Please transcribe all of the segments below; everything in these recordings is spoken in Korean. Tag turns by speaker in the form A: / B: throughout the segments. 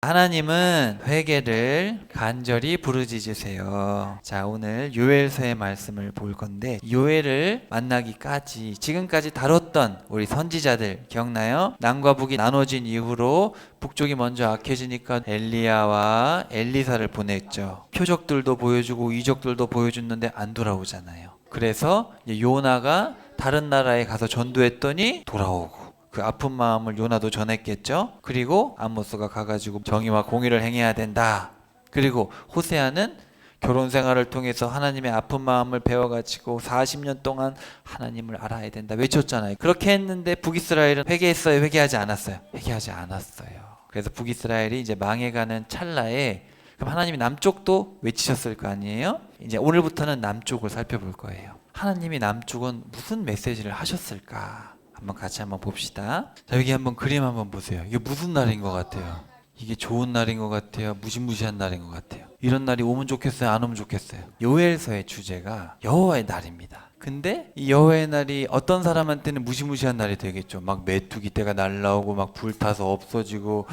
A: 하나님은 회개를 간절히 부르짖으세요. 자, 오늘 요엘서의 말씀을 볼 건데, 요엘을 만나기까지 지금까지 다뤘던 우리 선지자들 기억나요? 남과 북이 나눠진 이후로 북쪽이 먼저 악해지니까 엘리야와 엘리사를 보냈죠. 표적들도 보여주고 이적들도 보여줬는데 안 돌아오잖아요. 그래서 요나가 다른 나라에 가서 전도했더니 돌아오고, 그 아픈 마음을 요나도 전했겠죠. 그리고 아모스가 가가지고 정의와 공의를 행해야 된다. 그리고 호세아는 결혼 생활을 통해서 하나님의 아픈 마음을 배워가지고 40년 동안 하나님을 알아야 된다 외쳤잖아요. 그렇게 했는데 북이스라엘은 회개했어요? 회개하지 않았어요? 회개하지 않았어요. 그래서 북이스라엘이 이제 망해가는 찰나에, 그럼 하나님이 남쪽도 외치셨을 거 아니에요? 이제 오늘부터는 남쪽을 살펴볼 거예요. 하나님이 남쪽은 무슨 메시지를 하셨을까? 같이 한번 봅시다. 자, 여기 한번 그림 한번 보세요. 이게 무슨 날인 것 같아요? 이게 좋은 날인 것 같아요? 무시무시한 날인 것 같아요? 이런 날이 오면 좋겠어요? 안 오면 좋겠어요? 요엘서의 주제가 여호와의 날입니다. 근데 이 여호와의 날이 어떤 사람한테는 무시무시한 날이 되겠죠. 막 메뚜기 떼가 날라오고 막 불타서 없어지고,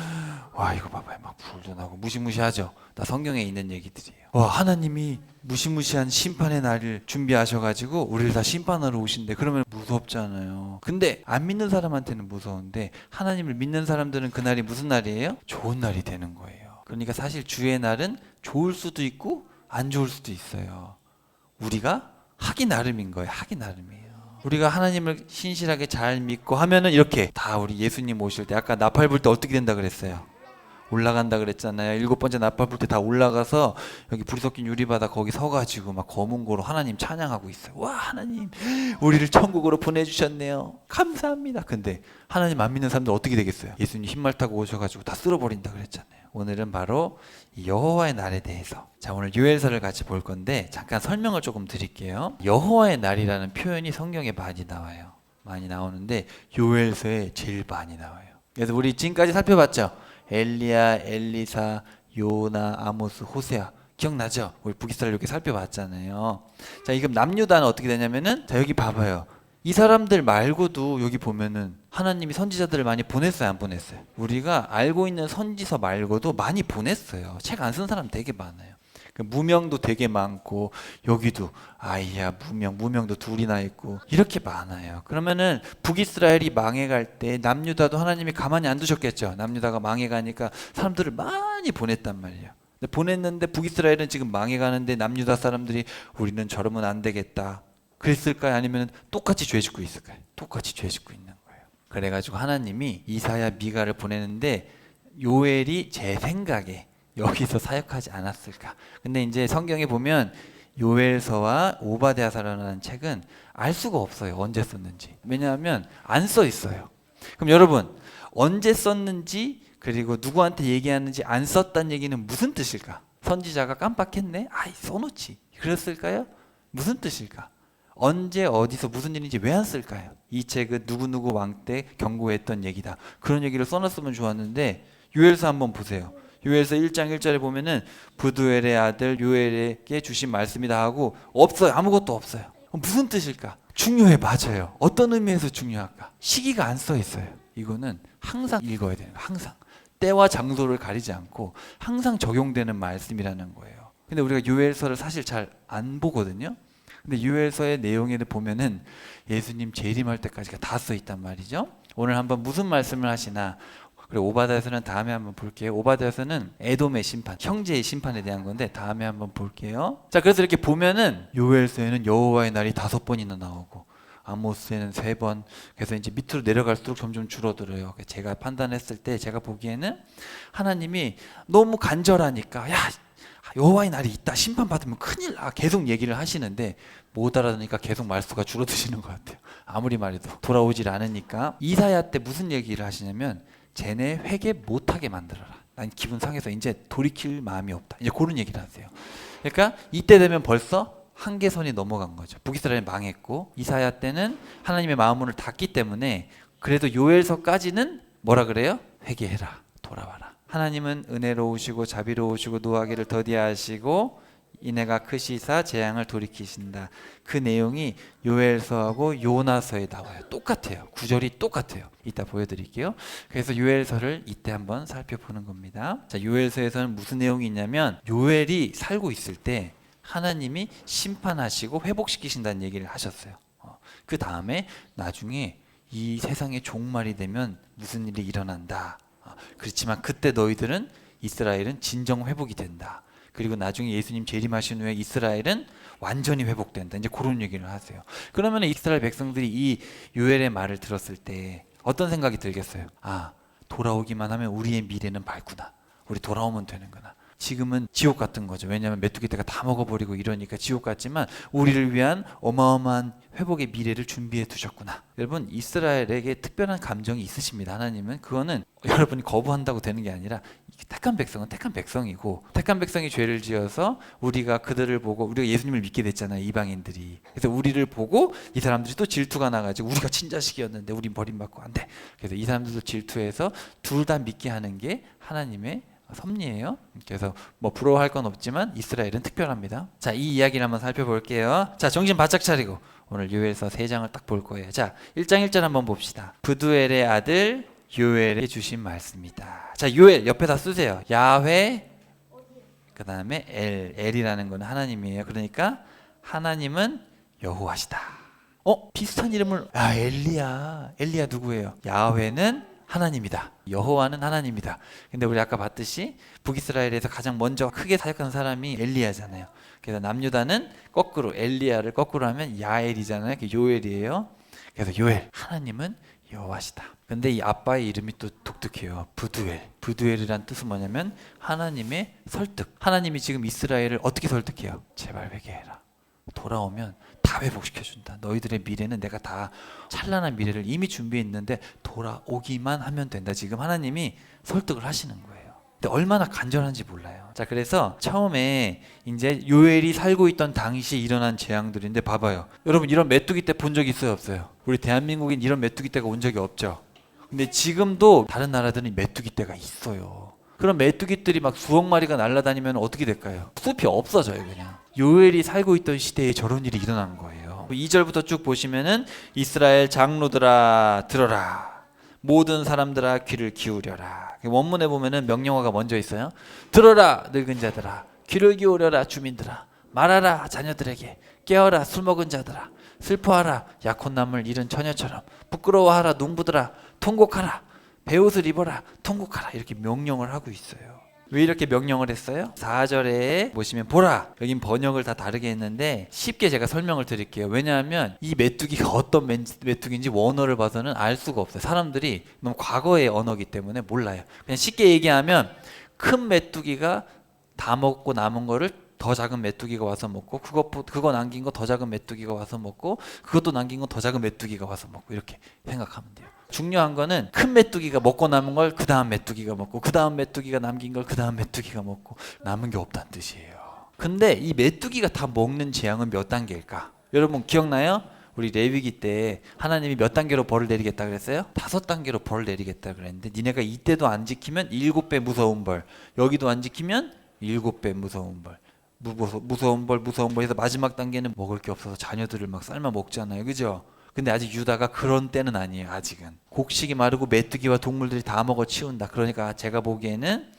A: 와 이거 봐봐요, 막 불도 나고 무시무시하죠. 다 성경에 있는 얘기들이에요. 와, 하나님이 무시무시한 심판의 날을 준비하셔가지고 우리를 다 심판하러 오신대. 그러면 무섭잖아요. 근데 안 믿는 사람한테는 무서운데, 하나님을 믿는 사람들은 그날이 무슨 날이에요? 좋은 날이 되는 거예요. 그러니까 사실 주의 날은 좋을 수도 있고 안 좋을 수도 있어요. 우리가 하기 나름인 거예요. 하기 나름이에요. 우리가 하나님을 신실하게 잘 믿고 하면은 이렇게 다, 우리 예수님 오실 때 아까 나팔 불 때 어떻게 된다 그랬어요? 올라간다 그랬잖아요. 7번째 나팔 불 때 다 올라가서 여기 불이 섞인 유리바다 거기 서가지고 막 검은 고로 하나님 찬양하고 있어요. 와, 하나님 우리를 천국으로 보내주셨네요. 감사합니다. 근데 하나님 안 믿는 사람들 어떻게 되겠어요? 예수님 흰말 타고 오셔가지고 다 쓸어버린다 그랬잖아요. 오늘은 바로 이 여호와의 날에 대해서, 자 오늘 요엘서를 같이 볼 건데 잠깐 설명을 조금 드릴게요. 여호와의 날이라는 표현이 성경에 많이 나와요. 많이 나오는데 요엘서에 제일 많이 나와요. 그래서 우리 지금까지 살펴봤죠. 엘리야, 엘리사, 요나, 아모스, 호세아 기억나죠? 우리 북이스라엘 이렇게 살펴봤잖아요. 자, 이금 남유다는 어떻게 되냐면은, 자 여기 봐봐요. 이 사람들 말고도 여기 보면은 하나님이 선지자들을 많이 보냈어요, 안 보냈어요? 우리가 알고 있는 선지서 말고도 많이 보냈어요. 책 안 쓴 사람 되게 많아요. 무명도 되게 많고, 여기도 아이야 무명도 둘이나 있고, 이렇게 많아요. 그러면은 북이스라엘이 망해갈 때 남유다도 하나님이 가만히 안 두셨겠죠. 남유다가 망해가니까 사람들을 많이 보냈단 말이에요. 보냈는데 북이스라엘은 지금 망해가는데 남유다 사람들이 우리는 저러면 안 되겠다 그랬을까요? 아니면 똑같이 죄 짓고 있을까요? 똑같이 죄 짓고 있는 거예요. 그래가지고 하나님이 이사야, 미가를 보내는데 요엘이 제 생각에 여기서 사역하지 않았을까. 근데 이제 성경에 보면 요엘서와 오바댜서라는 책은 알 수가 없어요, 언제 썼는지. 왜냐하면 안 써 있어요. 그럼 여러분, 언제 썼는지 그리고 누구한테 얘기하는지 안 썼다는 얘기는 무슨 뜻일까? 선지자가 깜빡했네? 아이 써놓지. 그랬을까요? 무슨 뜻일까? 언제 어디서 무슨 일인지 왜 안 쓸까요? 이 책은 누구누구 왕 때 경고했던 얘기다. 그런 얘기를 써놨으면 좋았는데, 요엘서 한번 보세요. 요엘서 1장 1절에 보면은 부두엘의 아들 요엘에게 주신 말씀이다 하고 없어요. 아무것도 없어요. 무슨 뜻일까? 중요해. 맞아요. 어떤 의미에서 중요할까? 시기가 안 써 있어요. 이거는 항상 읽어야 돼요. 항상. 때와 장소를 가리지 않고 항상 적용되는 말씀이라는 거예요. 근데 우리가 요엘서를 사실 잘 안 보거든요. 근데 요엘서의 내용에 보면은 예수님 재림할 때까지가 다 써 있단 말이죠. 오늘 한번 무슨 말씀을 하시나. 그리고 오바댜서는 다음에 한번 볼게요. 오바댜서는 에돔의 심판, 형제의 심판에 대한 건데 다음에 한번 볼게요. 자, 그래서 이렇게 보면은 요엘서에는 여호와의 날이 5번이나 나오고, 아모스에는 3번. 그래서 이제 밑으로 내려갈수록 점점 줄어들어요. 제가 판단했을 때, 제가 보기에는 하나님이 너무 간절하니까, 야 여호와의 날이 있다, 심판받으면 큰일 나, 계속 얘기를 하시는데 못 알아듣으니까 계속 말수가 줄어드시는 것 같아요. 아무리 말해도 돌아오질 않으니까. 이사야 때 무슨 얘기를 하시냐면, 쟤네 회개 못하게 만들어라. 난 기분 상해서 이제 돌이킬 마음이 없다. 이제 그런 얘기를 하세요. 그러니까 이때 되면 벌써 한계선이 넘어간 거죠. 북이스라엘이 망했고, 이사야 때는 하나님의 마음문을 닫기 때문에, 그래도 요엘서까지는 뭐라 그래요? 회개해라, 돌아와라. 하나님은 은혜로우시고 자비로우시고 노하기를 더디하시고 이내가 크시사 재앙을 돌이키신다. 그 내용이 요엘서하고 요나서에 나와요. 똑같아요. 구절이 똑같아요. 이따 보여드릴게요. 그래서 요엘서를 이때 한번 살펴보는 겁니다. 자, 요엘서에서는 무슨 내용이 있냐면 요엘이 살고 있을 때 하나님이 심판하시고 회복시키신다는 얘기를 하셨어요. 그 다음에 나중에 이 세상의 종말이 되면 무슨 일이 일어난다. 그렇지만 그때 너희들은 이스라엘은 진정 회복이 된다. 그리고 나중에 예수님 재림하신 후에 이스라엘은 완전히 회복된다. 이제 그런 얘기를 하세요. 그러면 이스라엘 백성들이 이 요엘의 말을 들었을 때 어떤 생각이 들겠어요? 아, 돌아오기만 하면 우리의 미래는 밝구나. 우리 돌아오면 되는구나. 지금은 지옥 같은 거죠. 왜냐하면 메뚜기 떼가 다 먹어버리고 이러니까 지옥 같지만 우리를 위한 어마어마한 회복의 미래를 준비해 두셨구나. 여러분, 이스라엘에게 특별한 감정이 있으십니다. 하나님은 그거는 여러분이 거부한다고 되는 게 아니라 택한 백성은 택한 백성이고, 택한 백성이 죄를 지어서 우리가 그들을 보고, 우리가 예수님을 믿게 됐잖아요, 이방인들이. 그래서 우리를 보고 이 사람들이 또 질투가 나가지고 우리가 친자식이었는데 우린 버림받고 안 돼. 그래서 이 사람들도 질투해서 둘 다 믿게 하는 게 하나님의 섭리예요. 그래서 뭐 부러워할 건 없지만 이스라엘은 특별합니다. 자, 이 이야기를 한번 살펴볼게요. 자, 정신 바짝 차리고 오늘 요엘서 3장을 딱 볼 거예요. 자, 1장 1절 한번 봅시다. 부두엘의 아들 요엘에 주신 말씀이다. 자, 요엘 옆에다 쓰세요. 야훼, 그 다음에 엘이라는 건 하나님이에요. 그러니까 하나님은 여호와시다. 비슷한 이름을, 엘리야 누구예요? 야훼는 하나님이다. 여호와는 하나님이다. 근데 우리 아까 봤듯이 북이스라엘에서 가장 먼저 크게 사역한 사람이 엘리야잖아요. 그래서 남유다는 거꾸로 엘리야를 거꾸로 하면 야엘이잖아요. 요엘이에요. 그래서 요엘, 하나님은 여호와시다. 근데 이 아빠의 이름이 또 독특해요. 부두엘. 부두엘이란 뜻은 뭐냐면 하나님의 설득. 하나님이 지금 이스라엘을 어떻게 설득해요? 제발 회개해라. 돌아오면 다 회복시켜준다. 너희들의 미래는 내가 다 찬란한 미래를 이미 준비했는데 돌아오기만 하면 된다. 지금 하나님이 설득을 하시는 거예요. 근데 얼마나 간절한지 몰라요. 자, 그래서 처음에 이제 요엘이 살고 있던 당시에 일어난 재앙들인데 봐봐요. 여러분, 이런 메뚜기 떼 본 적 있어요, 없어요? 우리 대한민국엔 이런 메뚜기 떼가 온 적이 없죠. 근데 지금도 다른 나라들은 메뚜기 떼가 있어요. 그럼 메뚜기들이 막 수억 마리가 날아다니면 어떻게 될까요? 숲이 없어져요, 그냥. 요엘이 살고 있던 시대에 저런 일이 일어난 거예요. 2절부터 쭉 보시면은 이스라엘 장로들아 들어라. 모든 사람들아 귀를 기울여라. 원문에 보면은 명령어가 먼저 있어요. 들어라 늙은 자들아. 귀를 기울여라 주민들아. 말하라 자녀들에게. 깨어라 술 먹은 자들아. 슬퍼하라 약혼남을 잃은 처녀처럼. 부끄러워하라 농부들아. 통곡하라. 베옷을 입어라. 통곡하라. 이렇게 명령을 하고 있어요. 왜 이렇게 명령을 했어요? 4절에 보시면 보라. 여긴 번역을 다 다르게 했는데 쉽게 제가 설명을 드릴게요. 왜냐하면 이 메뚜기가 어떤 메뚜기인지 원어를 봐서는 알 수가 없어요. 사람들이 너무 과거의 언어이기 때문에 몰라요. 그냥 쉽게 얘기하면 큰 메뚜기가 다 먹고 남은 거를 더 작은 메뚜기가 와서 먹고, 그거 남긴 거 더 작은 메뚜기가 와서 먹고, 그것도 남긴 거 더 작은 메뚜기가 와서 먹고, 이렇게 생각하면 돼요. 중요한 거는 큰 메뚜기가 먹고 남은 걸 그 다음 메뚜기가 먹고, 그 다음 메뚜기가 남긴 걸 그 다음 메뚜기가 먹고, 남은 게 없다는 뜻이에요. 근데 이 메뚜기가 다 먹는 재앙은 몇 단계일까? 여러분 기억나요? 우리 레위기 때 하나님이 몇 단계로 벌을 내리겠다 그랬어요? 5단계로 벌을 내리겠다 그랬는데, 니네가 이때도 안 지키면 7배 무서운 벌, 여기도 안 지키면 7배 무서운 벌. 무서운 벌 해서 마지막 단계는 먹을 게 없어서 자녀들을 막 삶아 먹잖아요, 그죠? 근데 아직 유다가 그런 때는 아니에요. 아직은 곡식이 마르고 메뚜기와 동물들이 다 먹어 치운다. 그러니까 제가 보기에는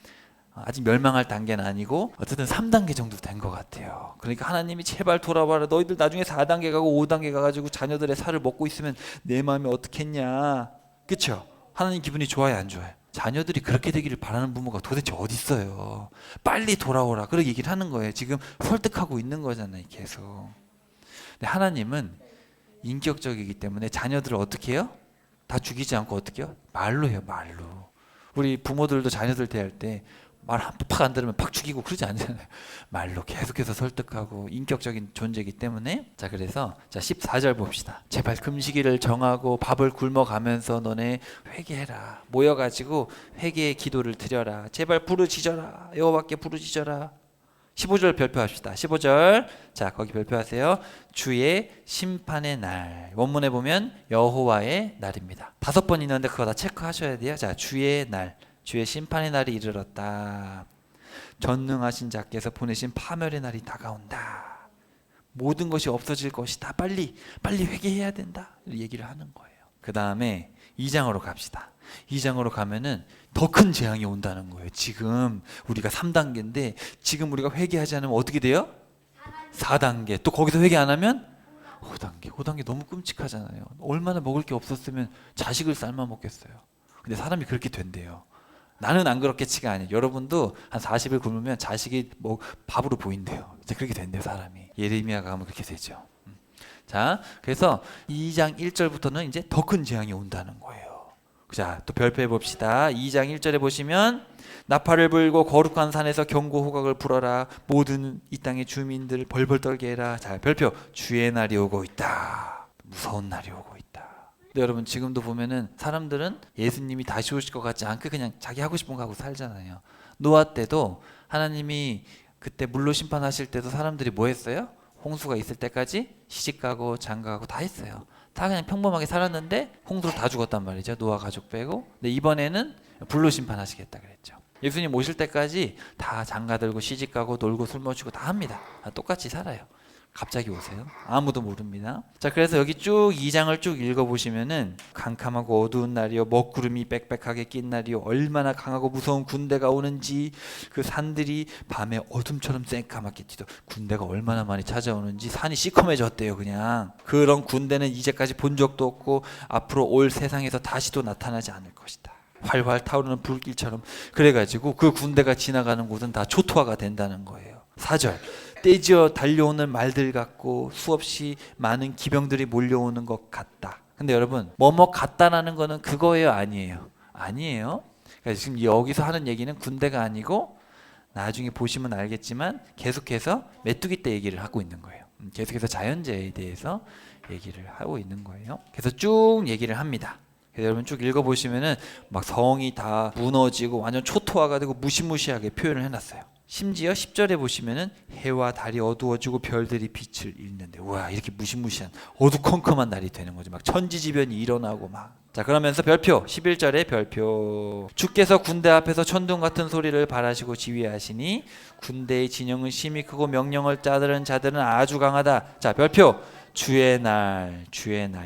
A: 아직 멸망할 단계는 아니고 어쨌든 3단계 정도 된 것 같아요. 그러니까 하나님이 제발 돌아와라. 너희들 나중에 4단계 가고 5단계 가가지고 자녀들의 살을 먹고 있으면 내 마음이 어떻겠냐, 그쵸? 하나님 기분이 좋아요, 안 좋아요? 자녀들이 그렇게 되기를 바라는 부모가 도대체 어디 있어요? 빨리 돌아오라. 그렇게 얘기를 하는 거예요. 지금 설득하고 있는 거잖아요, 계속. 근데 하나님은 인격적이기 때문에 자녀들을 어떻게 해요? 다 죽이지 않고 어떻게 해요? 말로 해요, 말로. 우리 부모들도 자녀들 대할 때 말 한 팍 안 들으면 팍 죽이고 그러지 않잖아요. 말로 계속해서 설득하고 인격적인 존재이기 때문에. 자, 그래서 14절 봅시다. 제발 금식일을 정하고 밥을 굶어가면서 너네 회개해라. 모여가지고 회개의 기도를 드려라. 제발 부르짖어라. 여호와께 부르짖어라. 15절 별표합시다. 15절. 자, 거기 별표하세요. 주의 심판의 날. 원문에 보면 여호와의 날입니다. 5번 있는데 그거 다 체크하셔야 돼요. 자, 주의 날. 주의 심판의 날이 이르렀다. 전능하신 자께서 보내신 파멸의 날이 다가온다. 모든 것이 없어질 것이다. 빨리 회개해야 된다. 얘기를 하는 거예요. 그 다음에 2장으로 갑시다. 2장으로 가면은 더 큰 재앙이 온다는 거예요. 지금 우리가 3단계인데 지금 우리가 회개하지 않으면 어떻게 돼요? 4단계. 또 거기서 회개 안 하면 5단계. 5단계 너무 끔찍하잖아요. 얼마나 먹을 게 없었으면 자식을 삶아 먹겠어요. 근데 사람이 그렇게 된대요. 나는 안 그렇겠지가 아니에요. 여러분도 한 40일 굶으면 자식이 뭐 밥으로 보인대요. 이제 그렇게 된대요, 사람이. 예레미야가 하면 그렇게 되죠. 자, 그래서 2장 1절부터는 이제 더 큰 재앙이 온다는 거예요. 자, 또 별표해 봅시다. 2장 1절에 보시면 나팔을 불고 거룩한 산에서 경고 호각을 불어라. 모든 이 땅의 주민들 벌벌 떨게 해라. 자, 별표. 주의 날이 오고 있다. 무서운 날이 오고 있다. 근데 여러분 지금도 보면은 사람들은 예수님이 다시 오실 것 같지 않고 그냥 자기 하고 싶은 거 하고 살잖아요. 노아 때도 하나님이 그때 물로 심판하실 때도 사람들이 뭐 했어요? 홍수가 있을 때까지 시집가고 장가가고 다 했어요. 다 그냥 평범하게 살았는데 홍수로 다 죽었단 말이죠. 노아 가족 빼고. 근데 이번에는 불로 심판하시겠다 그랬죠. 예수님 오실 때까지 다 장가들고 시집가고 놀고 술 마시고 다 합니다. 다 똑같이 살아요. 갑자기 오세요. 아무도 모릅니다. 자, 그래서 여기 쭉 2장을 쭉 읽어보시면은 캄캄하고 어두운 날이요, 먹구름이 빽빽하게 낀 날이요, 얼마나 강하고 무서운 군대가 오는지, 그 산들이 밤에 어둠처럼 새까맣게 튀도, 군대가 얼마나 많이 찾아오는지 산이 시커매졌대요. 그냥 그런 군대는 이제까지 본 적도 없고 앞으로 올 세상에서 다시도 나타나지 않을 것이다. 활활 타오르는 불길처럼. 그래가지고 그 군대가 지나가는 곳은 다 초토화가 된다는 거예요. 4절. 떼지어 달려오는 말들 같고 수없이 많은 기병들이 몰려오는 것 같다. 근데 여러분 뭐뭐 같다라는 거는 그거예요, 아니에요? 아니에요. 그러니까 지금 여기서 하는 얘기는 군대가 아니고 나중에 보시면 알겠지만 계속해서 메뚜기 떼 얘기를 하고 있는 거예요. 계속해서 자연재해에 대해서 얘기를 하고 있는 거예요. 그래서 쭉 얘기를 합니다. 그래서 여러분 쭉 읽어보시면은 막 성이 다 무너지고 완전 초토화가 되고 무시무시하게 표현을 해놨어요. 심지어 10절에 보시면은 해와 달이 어두워지고 별들이 빛을 잃는데, 와, 이렇게 무시무시한 어두컴컴한 날이 되는 거죠. 막 천지지변이 일어나고 막. 자, 그러면서 별표 11절에 별표. 주께서 군대 앞에서 천둥 같은 소리를 발하시고 지휘하시니 군대의 진영은 심히 크고 명령을 따르는 자들은 아주 강하다. 자, 별표. 주의 날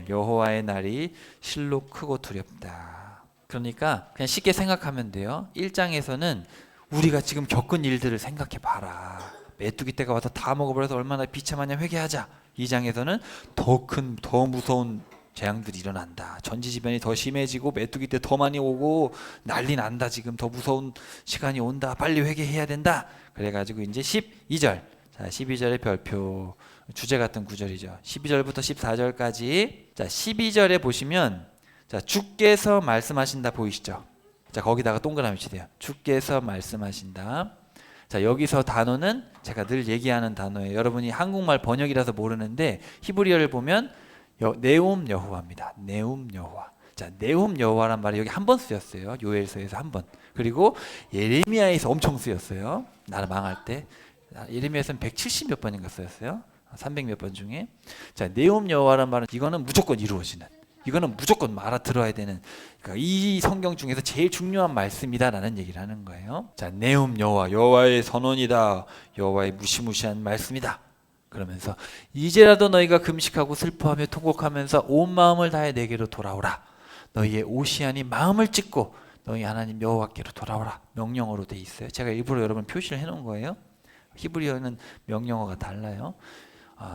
A: 여호와의 날이 실로 크고 두렵다. 그러니까 그냥 쉽게 생각하면 돼요. 1장에서는 우리가 지금 겪은 일들을 생각해 봐라. 메뚜기 떼가 와서 다 먹어버려서 얼마나 비참하냐, 회개하자. 2장에서는 더 무서운 재앙들이 일어난다. 전지지변이 더 심해지고 메뚜기 떼 더 많이 오고 난리 난다. 지금 더 무서운 시간이 온다. 빨리 회개해야 된다. 그래가지고 이제 12절. 자, 12절의 별표. 주제 같은 구절이죠. 12절부터 14절까지. 자, 12절에 보시면 자, 주께서 말씀하신다 보이시죠? 자, 거기다가 동그라미 치세요. 주께서 말씀하신다. 자, 여기서 단어는 제가 늘 얘기하는 단어예요. 여러분이 한국말 번역이라서 모르는데 히브리어를 보면 네움 여호와입니다. 네움 여호와. 자, 네움 여호와란 말이 여기 한 번 쓰였어요. 요엘서에서 한 번. 그리고 예레미야에서 엄청 쓰였어요. 나라 망할 때. 예레미야에서는 170 몇 번인가 쓰였어요. 300 몇 번 중에. 자, 네움 여호와란 말은 이거는 무조건 이루어지는, 이거는 무조건 알아들어야 되는, 그러니까 이 성경 중에서 제일 중요한 말씀이다라는 얘기를 하는 거예요. 자, 네움 여호와, 여호와의 선언이다, 여호와의 무시무시한 말씀이다. 그러면서 이제라도 너희가 금식하고 슬퍼하며 통곡하면서 온 마음을 다해 내게로 돌아오라. 너희의 오시안이 마음을 찢고 너희 하나님 여호와께로 돌아오라. 명령어로 돼 있어요. 제가 일부러 여러분 표시를 해놓은 거예요. 히브리어는 명령어가 달라요.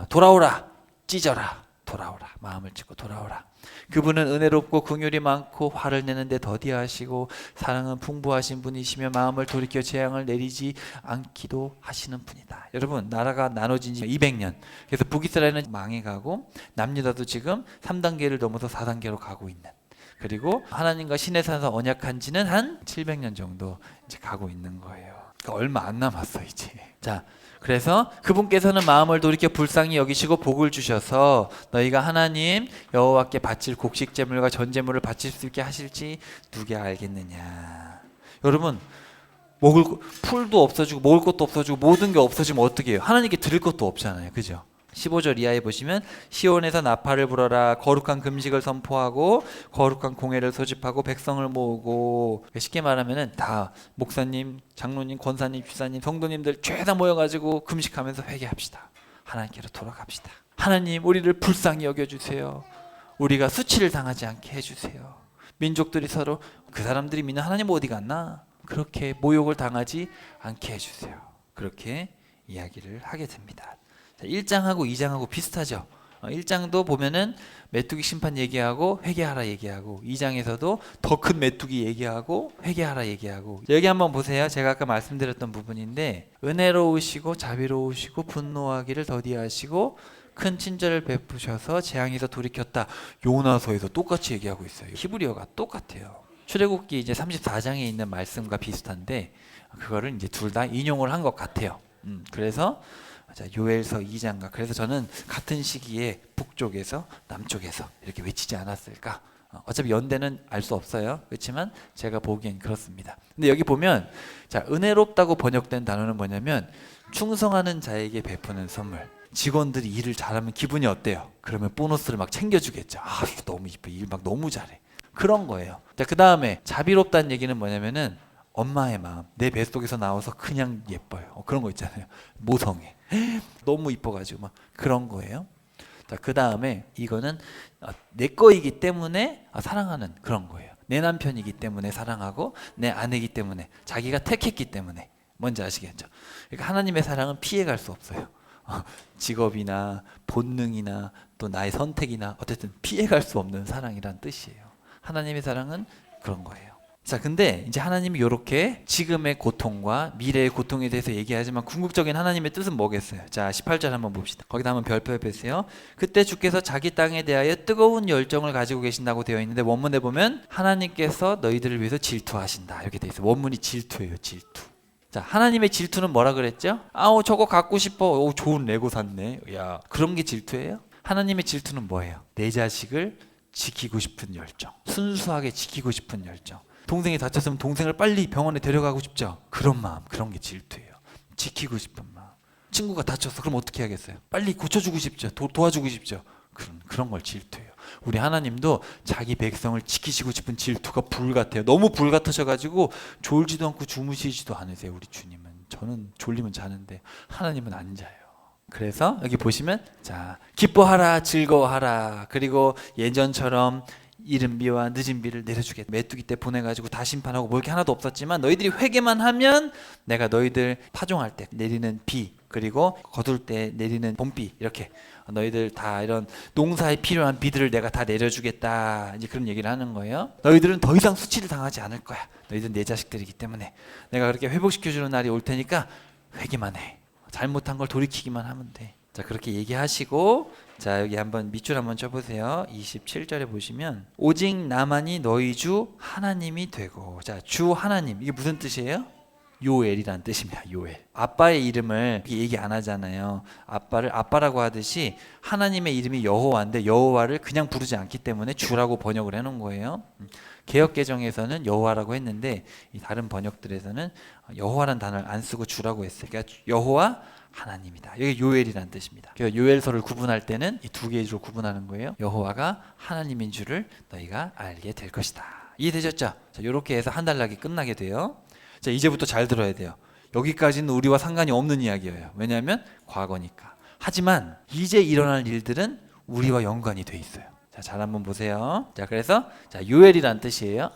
A: 돌아오라, 찢어라, 돌아오라, 마음을 찢고 돌아오라. 그분은 은혜롭고 긍휼이 많고 화를 내는데 더디하시고 사랑은 풍부하신 분이시며 마음을 돌이켜 재앙을 내리지 않기도 하시는 분이다. 여러분, 나라가 나눠진 지 200년. 그래서 북이스라엘은 망해가고 남유다도 지금 3단계를 넘어서 4단계로 가고 있는, 그리고 하나님과 신의 산에서 언약한 지는 한 700년 정도 이제 가고 있는 거예요. 그러니까 얼마 안 남았어 이제. 자, 그래서 그분께서는 마음을 돌이켜 불쌍히 여기시고 복을 주셔서 너희가 하나님 여호와께 바칠 곡식 제물과 전 제물을 바칠 수 있게 하실지 누가 알겠느냐. 여러분, 풀도 없어지고 먹을 것도 없어지고 모든 게 없어지면 어떻게 해요? 하나님께 드릴 것도 없잖아요, 그죠? 15절 이하에 보시면 시온에서 나팔을 불어라 거룩한 금식을 선포하고 거룩한 공회를 소집하고 백성을 모으고 쉽게 말하면은 다 목사님, 장로님, 권사님, 집사님, 성도님들 죄다 모여가지고 금식하면서 회개합시다. 하나님께로 돌아갑시다. 하나님 우리를 불쌍히 여겨주세요. 우리가 수치를 당하지 않게 해주세요. 민족들이 서로 그 사람들이 믿는 하나님 어디 갔나? 그렇게 모욕을 당하지 않게 해주세요. 그렇게 이야기를 하게 됩니다. 1장하고 2장하고 비슷하죠. 1장도 보면은 메뚜기 심판 얘기하고 회개하라 얘기하고 2장에서도 더 큰 메뚜기 얘기하고 회개하라 얘기하고 여기 한번 보세요. 제가 아까 말씀드렸던 부분인데 은혜로우시고 자비로우시고 분노하기를 더디하시고 큰 친절을 베푸셔서 재앙에서 돌이켰다. 요나서에서 똑같이 얘기하고 있어요. 히브리어가 똑같아요. 출애굽기 이제 34장에 있는 말씀과 비슷한데 그거를 이제 둘 다 인용을 한 것 같아요. 그래서 자, 요엘서 2장과 그래서 저는 같은 시기에 북쪽에서 남쪽에서 이렇게 외치지 않았을까? 어차피 연대는 알 수 없어요. 그렇지만 제가 보기엔 그렇습니다. 근데 여기 보면 자, 은혜롭다고 번역된 단어는 뭐냐면 충성하는 자에게 베푸는 선물. 직원들이 일을 잘하면 기분이 어때요? 그러면 보너스를 막 챙겨주겠죠. 아, 너무 이뻐. 일 막 너무 잘해. 그런 거예요. 자, 그 다음에 자비롭다는 얘기는 뭐냐면은 엄마의 마음, 내 뱃속에서 나와서 그냥 예뻐요. 그런 거 있잖아요. 모성애. 너무 이뻐가지고 막 그런 거예요. 자, 그 다음에 이거는 내 거이기 때문에 사랑하는 그런 거예요. 내 남편이기 때문에 사랑하고 내 아내이기 때문에 자기가 택했기 때문에 뭔지 아시겠죠? 그러니까 하나님의 사랑은 피해갈 수 없어요. 직업이나 본능이나 또 나의 선택이나 어쨌든 피해갈 수 없는 사랑이란 뜻이에요. 하나님의 사랑은 그런 거예요. 자, 근데 이제 하나님이 이렇게 지금의 고통과 미래의 고통에 대해서 얘기하지만 궁극적인 하나님의 뜻은 뭐겠어요? 자, 18절 한번 봅시다. 거기다 한번 별표 펴세요. 그때 주께서 자기 땅에 대하여 뜨거운 열정을 가지고 계신다고 되어 있는데 원문에 보면 하나님께서 너희들을 위해서 질투하신다 이렇게 되어 있어요. 원문이 질투예요. 질투. 자, 하나님의 질투는 뭐라 그랬죠? 아우 저거 갖고 싶어. 오, 좋은 레고 샀네. 야, 그런 게 질투예요? 하나님의 질투는 뭐예요? 내 자식을 지키고 싶은 열정. 순수하게 지키고 싶은 열정. 동생이 다쳤으면 동생을 빨리 병원에 데려가고 싶죠. 그런 마음, 그런 게 질투예요. 지키고 싶은 마음. 친구가 다쳤어. 그럼 어떻게 하겠어요? 빨리 고쳐주고 싶죠. 도와주고 싶죠. 그런 걸 질투예요. 우리 하나님도 자기 백성을 지키시고 싶은 질투가 불 같아요. 너무 불 같으셔가지고 졸지도 않고 주무시지도 않으세요. 우리 주님은. 저는 졸리면 자는데 하나님은 안 자요. 그래서 여기 보시면 자, 기뻐하라 즐거워하라. 그리고 예전처럼 이른 비와 늦은 비를 내려주겠다. 메뚜기 때 보내가지고 다 심판하고 뭐 이렇게 하나도 없었지만 너희들이 회개만 하면 내가 너희들 파종할 때 내리는 비 그리고 거둘 때 내리는 봄비 이렇게 너희들 다 이런 농사에 필요한 비들을 내가 다 내려주겠다. 이제 그런 얘기를 하는 거예요. 너희들은 더 이상 수치를 당하지 않을 거야. 너희들은 내 자식들이기 때문에 내가 그렇게 회복시켜주는 날이 올 테니까 회개만 해. 잘못한 걸 돌이키기만 하면 돼. 자, 그렇게 얘기하시고 자, 여기 한번 밑줄 한번 쳐보세요. 27절에 보시면 오직 나만이 너희 주 하나님이 되고 자, 주 하나님 이게 무슨 뜻이에요? 요엘이란 뜻입니다. 요엘. 아빠의 이름을 얘기 안 하잖아요. 아빠를 아빠라고 하듯이 하나님의 이름이 여호와인데 여호와를 그냥 부르지 않기 때문에 주라고 번역을 해놓은 거예요. 개역개정에서는 여호와라고 했는데 이 다른 번역들에서는 여호와라는 단어를 안 쓰고 주라고 했어요. 그러니까 여호와 하나님이다. 이게 요엘이란 뜻입니다. 그래서 요엘서를 구분할 때는 이 두 개의 주로 구분하는 거예요. 여호와가 하나님인 줄을 너희가 알게 될 것이다. 이해되셨죠? 자, 이렇게 해서 한 단락이 끝나게 돼요. 자, 이제부터 잘 들어야 돼요. 여기까지는 우리와 상관이 없는 이야기예요. 왜냐하면 과거니까. 하지만 이제 일어날 일들은 우리와 연관이 돼 있어요. 자, 잘 한번 보세요. 자, 그래서 자, 요엘이란 뜻이에요.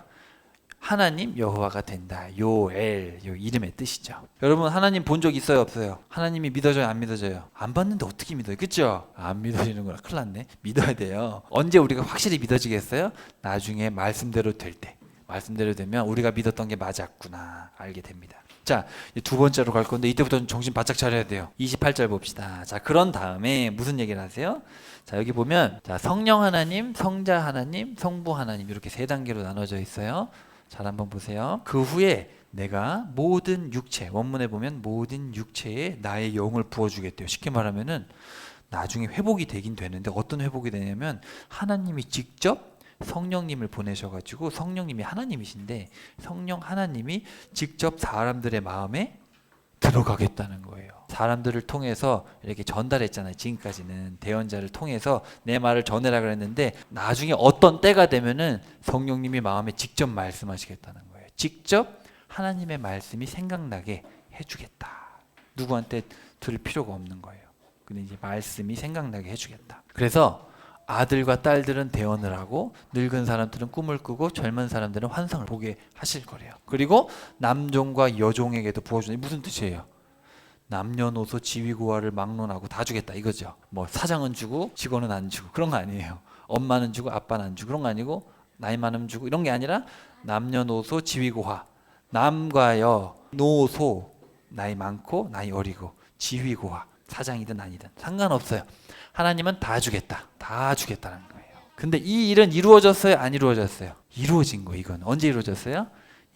A: 하나님 여호와가 된다. 요엘, 요 이름의 뜻이죠. 여러분 하나님 본 적 있어요 없어요? 하나님이 믿어져요 안 믿어져요? 안 봤는데 어떻게 믿어요? 그렇죠? 안 믿어지는구나. 큰일 났네. 믿어야 돼요. 언제 우리가 확실히 믿어지겠어요? 나중에 말씀대로 될 때. 말씀대로 되면 우리가 믿었던 게 맞았구나 알게 됩니다. 자, 두 번째로 갈 건데 이때부터는 정신 바짝 차려야 돼요. 28절 봅시다. 자, 그런 다음에 무슨 얘기를 하세요? 자, 여기 보면 자, 성령 하나님, 성자 하나님, 성부 하나님 이렇게 세 단계로 나눠져 있어요. 잘 한번 보세요. 그 후에 내가 모든 육체, 원문에 보면 모든 육체에 나의 영을 부어주겠대요. 쉽게 말하면은 나중에 회복이 되긴 되는데 어떤 회복이 되냐면 하나님이 직접 성령님을 보내셔가지고 성령님이 하나님이신데 성령 하나님이 직접 사람들의 마음에 들어가겠다는 거예요. 사람들을 통해서 이렇게 전달했잖아요. 지금까지는 대언자를 통해서 내 말을 전해라 그랬는데 나중에 어떤 때가 되면은 성령님이 마음에 직접 말씀하시겠다는 거예요. 직접 하나님의 말씀이 생각나게 해주겠다. 누구한테 들을 필요가 없는 거예요. 근데 이제 말씀이 생각나게 해주겠다. 그래서 아들과 딸들은 대언을 하고 늙은 사람들은 꿈을 꾸고 젊은 사람들은 환상을 보게 하실 거래요. 그리고 남종과 여종에게도 부어주는, 무슨 뜻이에요? 남녀노소 지위고하를 막론하고 다 주겠다 이거죠. 뭐 사장은 주고 직원은 안 주고 그런 거 아니에요. 엄마는 주고 아빠는 안 주고 그런 거 아니고 나이 많으면 주고 이런 게 아니라 남녀노소 지위고하, 남과 여, 노소, 나이 많고 나이 어리고, 지위고하, 사장이든 아니든 상관없어요. 하나님은 다 주겠다. 다 주겠다는 거예요. 근데 이 일은 이루어졌어요? 안 이루어졌어요? 이루어진 거예요. 이건 언제 이루어졌어요?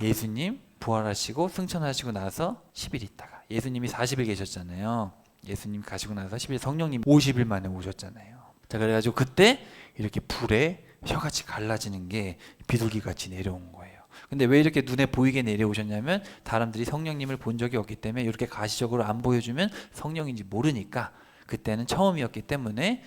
A: 예수님 부활하시고 승천하시고 나서 10일 있다가, 예수님이 40일 계셨잖아요. 예수님 가시고 나서 10일, 성령님 50일 만에 오셨잖아요. 자, 그래가지고 그때 이렇게 불에 혀같이 갈라지는 게 비둘기같이 내려온 거예요. 근데 왜 이렇게 눈에 보이게 내려오셨냐면 사람들이 성령님을 본 적이 없기 때문에 이렇게 가시적으로 안 보여주면 성령인지 모르니까, 그때는 처음이었기 때문에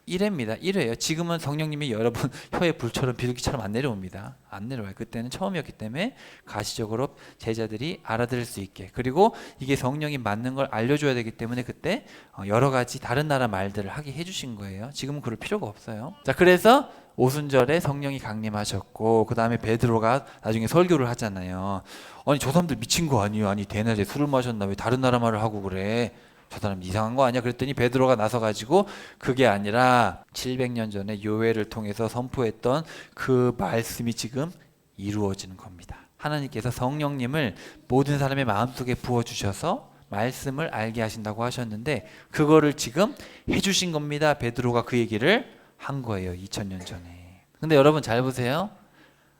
A: 1회입니다. 1회예요. 지금은 성령님이 여러분 혀에 불처럼 비둘기처럼 안 내려옵니다. 안 내려와요. 그때는 처음이었기 때문에 가시적으로 제자들이 알아들을 수 있게, 그리고 이게 성령이 맞는 걸 알려줘야 되기 때문에 그때 여러 가지 다른 나라 말들을 하게 해주신 거예요. 지금은 그럴 필요가 없어요. 자, 그래서 오순절에 성령이 강림하셨고 그 다음에 베드로가 나중에 설교를 하잖아요. 아니 저 사람들 미친 거 아니에요? 아니 대낮에 술을 마셨나 왜 다른 나라 말을 하고 그래? 저 사람 이상한 거 아니야? 그랬더니 베드로가 나서가지고 그게 아니라 700년 전에 요엘을 통해서 선포했던 그 말씀이 지금 이루어지는 겁니다. 하나님께서 성령님을 모든 사람의 마음속에 부어주셔서 말씀을 알게 하신다고 하셨는데 그거를 지금 해주신 겁니다. 베드로가 그 얘기를 한 거예요. 2000년 전에. 근데 여러분 잘 보세요.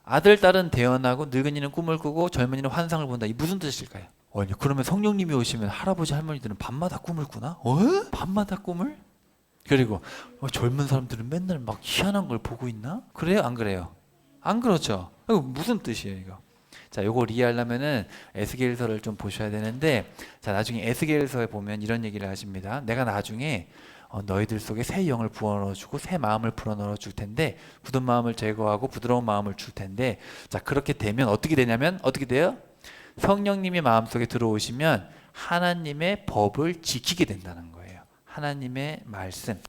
A: 아들, 딸은 대언하고 늙은이는 꿈을 꾸고 젊은이는 환상을 본다. 이 무슨 뜻일까요? 아니 그러면 성령님이 오시면 할아버지 할머니들은 밤마다 꿈을 꾸나? 밤마다 꿈을? 그리고 젊은 사람들은 맨날 막 희한한 걸 보고 있나? 그래요? 안 그래요? 안 그렇죠? 이거 무슨 뜻이에요 이거? 자, 요거 이해하려면은 에스겔서를 좀 보셔야 되는데, 자 나중에 에스겔서에 보면 이런 얘기를 하십니다. 내가 나중에 너희들 속에 새 영을 부어넣어주고 새 마음을 불어넣어 줄 텐데 굳은 마음을 제거하고 부드러운 마음을 줄 텐데, 자 그렇게 되면 어떻게 되냐면 어떻게 돼요? 성령님이 마음속에 들어오시면 하나님의 법을 지키게 된다는 거예요. 하나님의 말씀,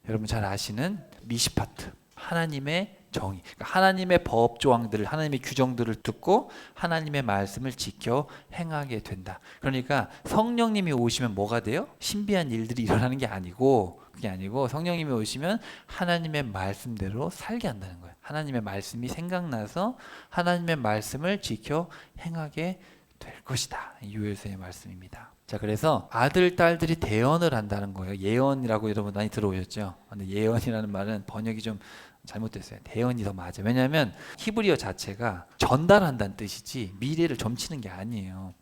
A: 여러분 잘 아시는 미시파트, 하나님의 정의, 그러니까 하나님의 법 조항들을, 하나님의 규정들을 듣고 하나님의 말씀을 지켜 행하게 된다. 그러니까 성령님이 오시면 뭐가 돼요? 신비한 일들이 일어나는 게 아니고, 그게 아니고 성령님이 오시면 하나님의 말씀대로 살게 한다는 거예요. 하나님의 말씀이 생각나서 하나님의 말씀을 지켜 행하게 될 것이다. 요엘서의 말씀입니다. 자, 그래서 아들, 딸들이 대언을 한다는 거예요. 예언이라고 여러분 많이 들어오셨죠? 근데 예언이라는 말은 번역이 좀 잘못됐어요. 대언이 더 맞아요. 왜냐하면 히브리어 자체가 전달한다는 뜻이지 미래를 점치는 게 아니에요.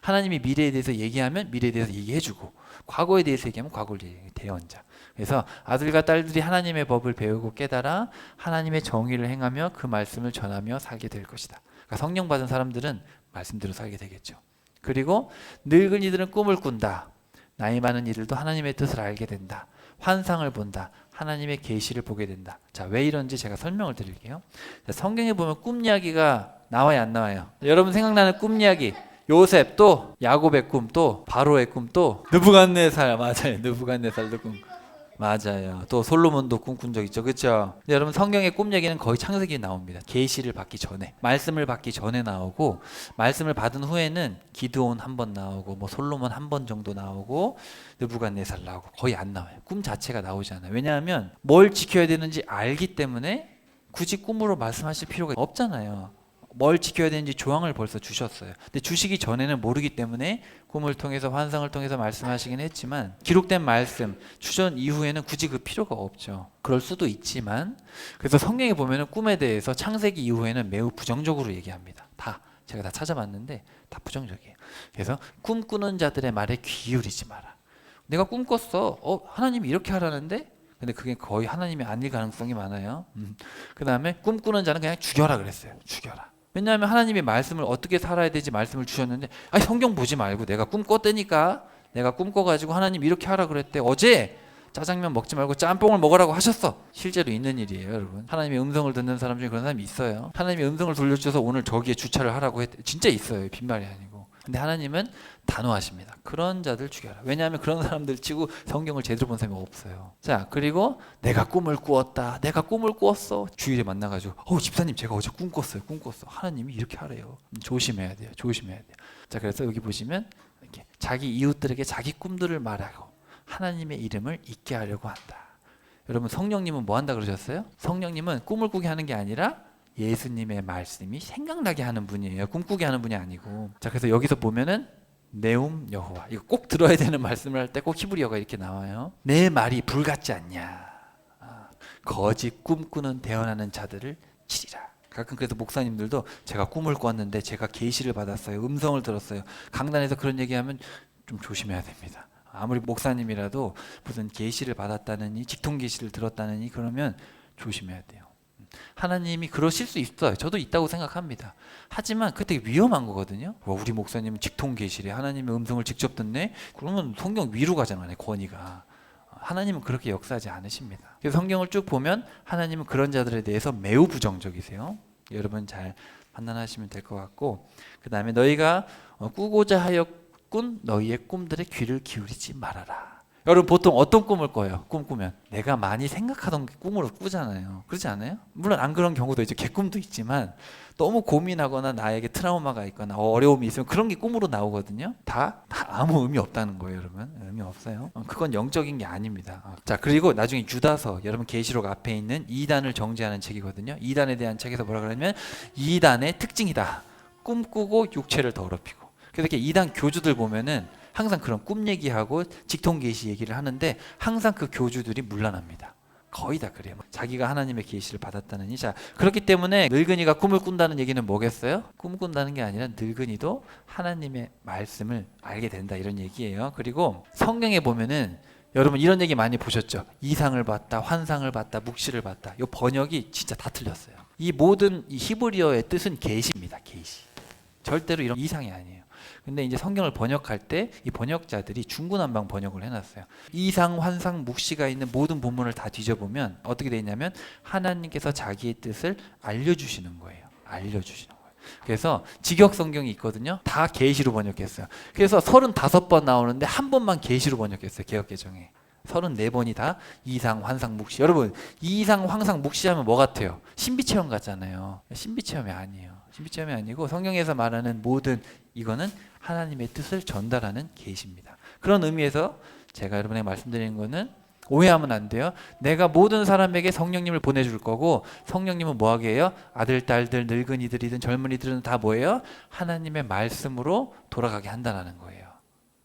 A: 하나님이 미래에 대해서 얘기하면 미래에 대해서 얘기해주고, 과거에 대해서 얘기하면 과거를 얘기해요. 대언자. 그래서 아들과 딸들이 하나님의 법을 배우고 깨달아 하나님의 정의를 행하며 그 말씀을 전하며 살게 될 것이다. 그러니까 성령 받은 사람들은 말씀대로 살게 되겠죠. 그리고 늙은이들은 꿈을 꾼다. 나이 많은 이들도 하나님의 뜻을 알게 된다. 환상을 본다. 하나님의 계시를 보게 된다. 자, 왜 이런지 제가 설명을 드릴게요. 자, 성경에 보면 꿈 이야기가 나와요, 안 나와요? 여러분 생각나는 꿈 이야기. 요셉, 또 야곱의 꿈, 또 바로의 꿈, 또 느부갓네살, 맞아요. 느부갓네살도 꿈. 맞아요. 또 솔로몬도 꿈꾼 적 있죠. 그렇죠? 근데 여러분 성경의 꿈 얘기는 거의 창세기에 나옵니다. 계시를 받기 전에, 말씀을 받기 전에 나오고, 말씀을 받은 후에는 기드온 한 번 나오고, 뭐 솔로몬 한 번 정도 나오고, 느부갓네살 나오고, 거의 안 나와요. 꿈 자체가 나오지 않아요. 왜냐하면 뭘 지켜야 되는지 알기 때문에 굳이 꿈으로 말씀하실 필요가 없잖아요. 뭘 지켜야 되는지 조항을 벌써 주셨어요. 근데 주시기 전에는 모르기 때문에 꿈을 통해서, 환상을 통해서 말씀하시긴 했지만, 기록된 말씀, 추전 이후에는 굳이 그 필요가 없죠. 그럴 수도 있지만, 그래서 성경에 보면은 꿈에 대해서 창세기 이후에는 매우 부정적으로 얘기합니다. 제가 다 찾아봤는데 다 부정적이에요. 그래서 꿈꾸는 자들의 말에 귀 기울이지 마라. 내가 꿈 꿨어. 하나님이 이렇게 하라는데? 근데 그게 거의 하나님이 아닐 가능성이 많아요. 그 다음에 꿈꾸는 자는 그냥 죽여라 그랬어요. 죽여라. 왜냐하면 하나님이 말씀을 어떻게 살아야 되지 말씀을 주셨는데, 아니 성경 보지 말고 내가 꿈 꿨다니까 내가 꿈꿔가지고 하나님 이렇게 하라 그랬대. 어제 짜장면 먹지 말고 짬뽕을 먹으라고 하셨어. 실제로 있는 일이에요, 여러분. 하나님의 음성을 듣는 사람 중에 그런 사람이 있어요. 하나님의 음성을 돌려주셔서 오늘 저기에 주차를 하라고 했대. 진짜 있어요. 빈말이 아니고. 근데 하나님은 단호하십니다. 그런 자들 죽여라. 왜냐하면 그런 사람들 치고 성경을 제대로 본 사람이 없어요. 자, 그리고 내가 꿈을 꾸었다. 내가 꿈을 꾸었어. 주일에 만나가지고 집사님 제가 어제 꿈 꿨어요. 하나님이 이렇게 하래요. 조심해야 돼요. 자, 그래서 여기 보시면 이렇게 자기 이웃들에게 자기 꿈들을 말하고 하나님의 이름을 잊게 하려고 한다. 여러분, 성령님은 뭐 한다 그러셨어요? 성령님은 꿈을 꾸게 하는 게 아니라 예수님의 말씀이 생각나게 하는 분이에요. 꿈꾸게 하는 분이 아니고. 자, 그래서 여기서 보면은 네움 여호와, 이거 꼭 들어야 되는 말씀을 할 때 꼭 히브리어가 이렇게 나와요. 내 말이 불같지 않냐. 거짓 꿈꾸는 대언하는 자들을 치리라. 가끔 그래서 목사님들도 제가 꿈을 꿨는데 제가 계시를 받았어요. 음성을 들었어요. 강단에서 그런 얘기하면 좀 조심해야 됩니다. 아무리 목사님이라도 무슨 계시를 받았다느니 직통 계시를 들었다느니 그러면 조심해야 돼요. 하나님이 그러실 수 있어요. 저도 있다고 생각합니다. 하지만 그게 되게 위험한 거거든요. 우리 목사님은 직통 계시래. 하나님의 음성을 직접 듣네. 그러면 성경 위로 가잖아요. 권위가. 하나님은 그렇게 역사하지 않으십니다. 그래서 성경을 쭉 보면 하나님은 그런 자들에 대해서 매우 부정적이세요. 여러분 잘 판단하시면 될 것 같고, 그 다음에 너희가 꾸고자 하여 꾼 너희의 꿈들의 귀를 기울이지 말아라. 여러분 보통 어떤 꿈을 꿔요? 꿈꾸면 내가 많이 생각하던 꿈으로 꾸잖아요. 그렇지 않아요? 물론 안 그런 경우도 있죠. 개꿈도 있지만 너무 고민하거나 나에게 트라우마가 있거나 어려움이 있으면 그런 게 꿈으로 나오거든요. 다 아무 의미 없다는 거예요, 여러분. 의미 없어요. 그건 영적인 게 아닙니다. 자, 그리고 나중에 유다서, 여러분 계시록 앞에 있는 2단을 정죄하는 책이거든요. 2단에 대한 책에서 뭐라 그러냐면 2단의 특징이다. 꿈꾸고 육체를 더럽히고. 그래서 이렇게 2단 교주들 보면은 항상 그런 꿈 얘기하고 직통 계시 얘기를 하는데 항상 그 교주들이 문란합니다. 거의 다 그래요. 자기가 하나님의 계시를 받았다느니. 자, 그렇기 때문에 늙은이가 꿈을 꾼다는 얘기는 뭐겠어요? 꿈 꾼다는 게 아니라 늙은이도 하나님의 말씀을 알게 된다, 이런 얘기예요. 그리고 성경에 보면은 여러분 이런 얘기 많이 보셨죠? 이상을 봤다, 환상을 봤다, 묵시를 봤다. 이 번역이 진짜 다 틀렸어요. 이 모든 이 히브리어의 뜻은 계시입니다. 계시. 절대로 이런 이상이 아니에요. 근데 이제 성경을 번역할 때 이 번역자들이 중구난방 번역을 해놨어요. 이상, 환상, 묵시가 있는 모든 본문을 다 뒤져보면 어떻게 되어 있냐면 하나님께서 자기의 뜻을 알려주시는 거예요. 알려주시는 거예요. 그래서 직역 성경이 있거든요. 다 계시로 번역했어요. 그래서 35번 나오는데 한 번만 계시로 번역했어요. 개역개정에. 34번이 다 이상, 환상, 묵시. 여러분 이상, 환상, 묵시하면 뭐 같아요? 신비체험 같잖아요. 신비체험이 아니에요. 신비체험이 아니고 성경에서 말하는 모든 이거는 하나님의 뜻을 전달하는 계시입니다. 그런 의미에서 제가 여러분에게 말씀드리는 거는 오해하면 안 돼요. 내가 모든 사람에게 성령님을 보내줄 거고 성령님은 뭐하게 해요? 아들, 딸들, 늙은이들이든 젊은이들은 다 뭐예요? 하나님의 말씀으로 돌아가게 한다는 거예요.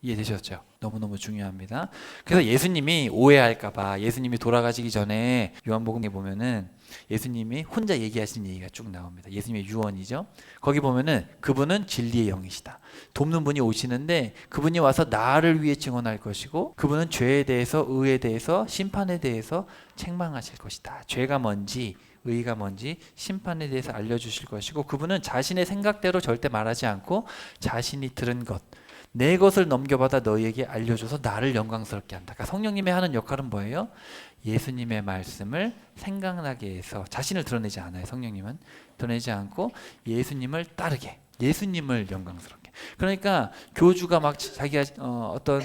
A: 이해되셨죠? 너무너무 중요합니다. 그래서 예수님이 오해할까봐 예수님이 돌아가시기 전에 요한복음에 보면은 예수님이 혼자 얘기하신 얘기가 쭉 나옵니다. 예수님의 유언이죠. 거기 보면은 그분은 진리의 영이시다. 돕는 분이 오시는데 그분이 와서 나를 위해 증언할 것이고 그분은 죄에 대해서, 의에 대해서, 심판에 대해서 책망하실 것이다. 죄가 뭔지 의가 뭔지 심판에 대해서 알려주실 것이고 그분은 자신의 생각대로 절대 말하지 않고 자신이 들은 것, 내 것을 넘겨받아 너희에게 알려줘서 나를 영광스럽게 한다. 그러니까 성령님의 하는 역할은 뭐예요? 예수님의 말씀을 생각나게 해서 자신을 드러내지 않아요. 성령님은 드러내지 않고 예수님을 따르게, 예수님을 영광스럽게. 그러니까 교주가 막 자기가 어떤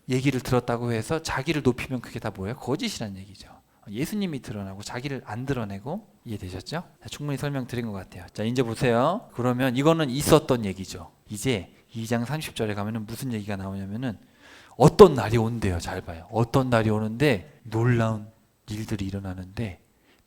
A: 얘기를 들었다고 해서 자기를 높이면 그게 다 뭐예요? 거짓이란 얘기죠. 예수님이 드러나고 자기를 안 드러내고. 이해되셨죠? 충분히 설명드린 것 같아요. 자, 이제 보세요. 그러면 이거는 있었던 얘기죠. 이제 2장 30절에 가면은 무슨 얘기가 나오냐면은 어떤 날이 온대요. 잘 봐요. 어떤 날이 오는데 놀라운 일들이 일어나는데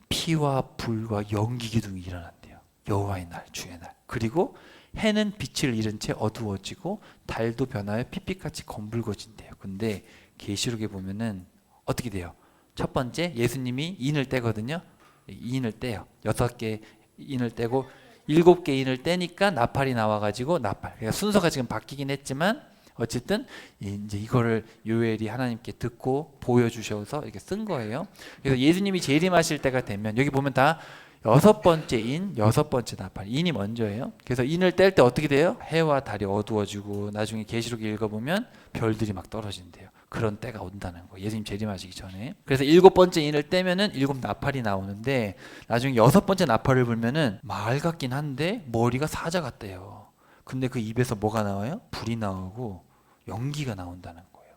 A: 피와 불과 연기 기둥이 일어난대요. 여호와의 날, 주의 날. 그리고 해는 빛을 잃은 채 어두워지고 달도 변하여 핏빛같이 검붉어진대요. 근데 계시록에 보면은 어떻게 돼요? 첫 번째 예수님이 인을 떼거든요. 인을 떼요. 6개 인을 떼고 7개 인을 떼니까 나팔이 나와가지고 나팔. 그러니까 순서가 지금 바뀌긴 했지만 어쨌든 이제 이거를 요엘이 하나님께 듣고 보여주셔서 이렇게 쓴 거예요. 그래서 예수님이 재림하실 때가 되면 여기 보면 다 여섯 번째 인, 여섯 번째 나팔. 인이 먼저예요. 그래서 인을 뗄 때 어떻게 돼요? 해와 달이 어두워지고 나중에 계시록 읽어보면 별들이 막 떨어진대요. 그런 때가 온다는 거예요. 예수님 재림하시기 전에. 그래서 일곱 번째 인을 떼면은 일곱 나팔이 나오는데 나중에 여섯 번째 나팔을 불면은 말 같긴 한데 머리가 사자 같대요. 근데 그 입에서 뭐가 나와요? 불이 나오고 연기가 나온다는 거예요.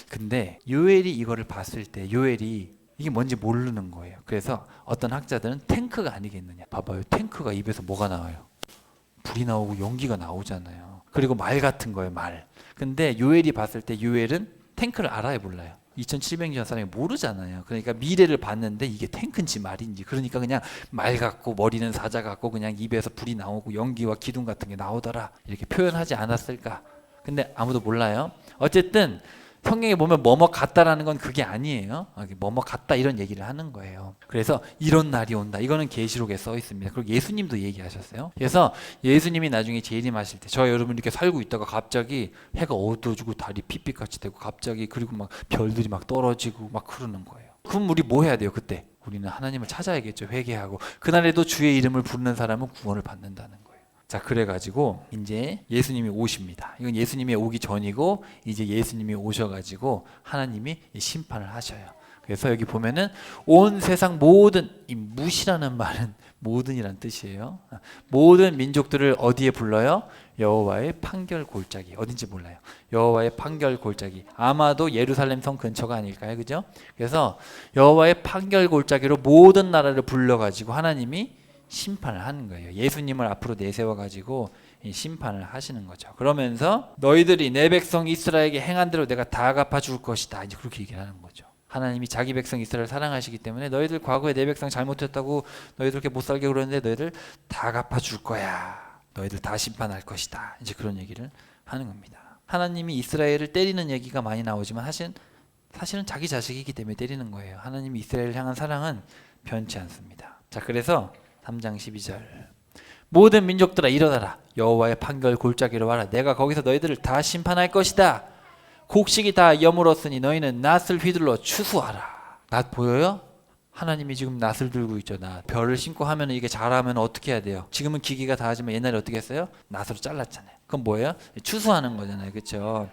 A: 근데 요엘이 이거를 봤을 때 요엘이 이게 뭔지 모르는 거예요. 그래서 어떤 학자들은 탱크가 아니겠느냐. 봐봐요. 탱크가 입에서 뭐가 나와요? 불이 나오고 연기가 나오잖아요. 그리고 말 같은 거예요. 말. 근데 요엘이 봤을 때 요엘은 탱크를 알아야 몰라요. 2700년 사람이 모르잖아요. 그러니까 미래를 봤는데 이게 탱크인지 말인지, 그러니까 그냥 말 같고 머리는 사자 같고 그냥 입에서 불이 나오고 연기와 기둥 같은 게 나오더라 이렇게 표현하지 않았을까. 근데 아무도 몰라요. 어쨌든 성경에 보면 뭐뭐 같다라는 건 그게 아니에요. 뭐뭐 같다 이런 얘기를 하는 거예요. 그래서 이런 날이 온다. 이거는 계시록에 써 있습니다. 그리고 예수님도 얘기하셨어요. 그래서 예수님이 나중에 재림하실 때 저 여러분 이렇게 살고 있다가 갑자기 해가 어두워지고 달이 핏빛같이 되고 갑자기 그리고 막 별들이 막 떨어지고 막 그러는 거예요. 그럼 우리 뭐 해야 돼요? 그때 우리는 하나님을 찾아야겠죠. 회개하고 그날에도 주의 이름을 부르는 사람은 구원을 받는다는 거예요. 자, 그래가지고 이제 예수님이 오십니다. 이건 예수님이 오기 전이고 이제 예수님이 오셔가지고 하나님이 심판을 하셔요. 그래서 여기 보면은 온 세상 모든, 이 무시라는 말은 모든이란 뜻이에요. 모든 민족들을 어디에 불러요? 여호와의 판결 골짜기. 어딘지 몰라요. 여호와의 판결 골짜기. 아마도 예루살렘 성 근처가 아닐까요? 그죠? 그래서 여호와의 판결 골짜기로 모든 나라를 불러가지고 하나님이 심판을 하는 거예요. 예수님을 앞으로 내세워 가지고 심판을 하시는 거죠. 그러면서 너희들이 내 백성 이스라엘에게 행한 대로 내가 다 갚아 줄 것이다. 이제 그렇게 얘기를 하는 거죠. 하나님이 자기 백성 이스라엘을 사랑하시기 때문에 너희들 과거에 내 백성 잘못했다고 너희들 그렇게 못 살게 그러는데 너희들 다 갚아 줄 거야. 너희들 다 심판할 것이다. 이제 그런 얘기를 하는 겁니다. 하나님이 이스라엘을 때리는 얘기가 많이 나오지만 사실은 자기 자식이기 때문에 때리는 거예요. 하나님이 이스라엘을 향한 사랑은 변치 않습니다. 자, 그래서 3장 12절 모든 민족들아 일어나라 여호와의 판결 골짜기로 와라 내가 거기서 너희들을 다 심판할 것이다. 곡식이 다 여물었으니 너희는 낫을 휘둘러 추수하라. 낫 보여요? 하나님이 지금 낫을 들고 있죠. 낫. 별을 신고 하면 이게 자라면 어떻게 해야 돼요? 지금은 기계가 다 하지만 옛날에 어떻게 했어요? 낫으로 잘랐잖아요. 그건 뭐예요? 추수하는 거잖아요. 그렇죠?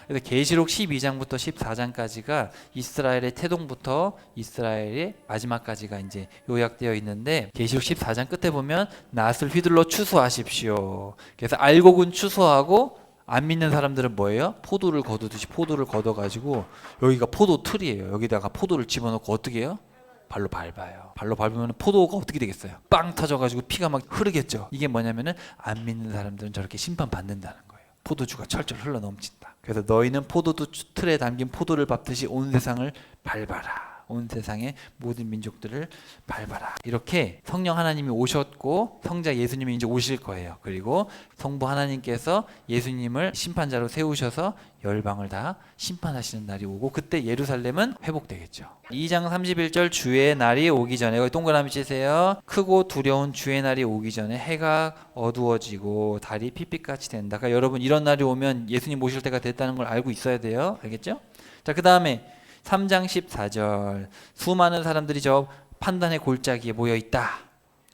A: 그래서 계시록 12장부터 14장까지가 이스라엘의 태동부터 이스라엘의 마지막까지가 이제 요약되어 있는데 계시록 14장 끝에 보면 낫을 휘둘러 추수하십시오. 그래서 알곡은 추수하고 안 믿는 사람들은 뭐예요? 포도를 거두듯이 포도를 걷어가지고 여기가 포도 틀이에요. 여기다가 포도를 집어넣고 어떻게 해요? 발로 밟아요. 발로 밟으면 포도가 어떻게 되겠어요? 빵 터져가지고 피가 막 흐르겠죠. 이게 뭐냐면은 안 믿는 사람들은 저렇게 심판받는다는 거예요. 포도주가 철철 흘러 넘친다. 그래서 너희는 포도주 틀에 담긴 포도를 밟듯이 온 세상을 밟아라. 온 세상의 모든 민족들을 밟아라. 이렇게 성령 하나님이 오셨고 성자 예수님이 이제 오실 거예요. 그리고 성부 하나님께서 예수님을 심판자로 세우셔서 열방을 다 심판하시는 날이 오고 그때 예루살렘은 회복되겠죠. 2장 31절 주의 날이 오기 전에 여기 동그라미 치세요. 크고 두려운 주의 날이 오기 전에 해가 어두워지고 달이 핏빛같이 된다. 그러니까 여러분 이런 날이 오면 예수님 오실 때가 됐다는 걸 알고 있어야 돼요. 알겠죠? 자, 그 다음에 3장 14절 수많은 사람들이 저 판단의 골짜기에 모여 있다.